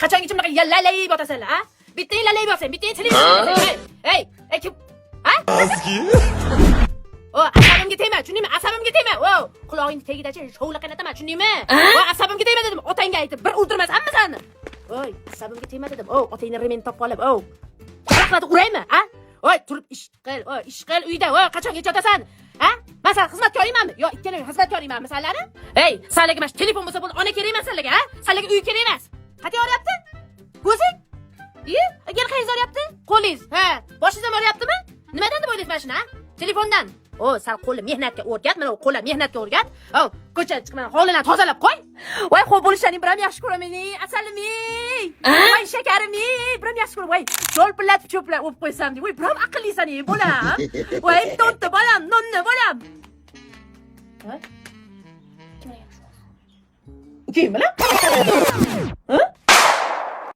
qachongacha bunaqa lalayib yotasanlar, a? Bittang lalayib yotsan, bittang telefon. Ey, kim? Ha? Asabimga tegma, tushundingmi? Asabimga tegma. Qulog'ingni tagidachi shovla qaynataman, tushundingmi? Asabimga tegma dedim, otangga aytib, bir o'ldirmasam seni. Asabimga tegma dedim. Otangni remen topib olib, Qanaqadir uraymi, a? Turib ish qil uyda. Qachongacha yotasan? Ha? Masalan, xizmatkoringmanmi? Yo, ikkalang xizmatkoringmanmi sanlari? Sanlarga mana telefon bo'lsa bo'ldi, ona kerak emas sanlarga, ha? Sanlarga uy kerak emas. Qat'iy oryapti? Ko'zing? Agar qayerga oryapti? Qo'lingiz. Ha, boshingizdan oryaptimi? Nimadan deb o'ylaysiz mana shuni, ha? Telefondan. Sal qo'lni mehnatga o'rgat, mana qo'lni mehnatga o'rgat. Ko'chaga chiqib mana hovlini tozalab qo'y. Voy, xo'p bo'lishlaring biram yaxshi ko'raman, asalim. Voy, shakarim, biram yaxshi ko'raman. Voy, cho'lpillatib o'pib qo'ysam deb. Voy, biram aqllisan, bolam. Voy, to'nta bolam, nonni bolam. Ha? Kim bilan? Ha?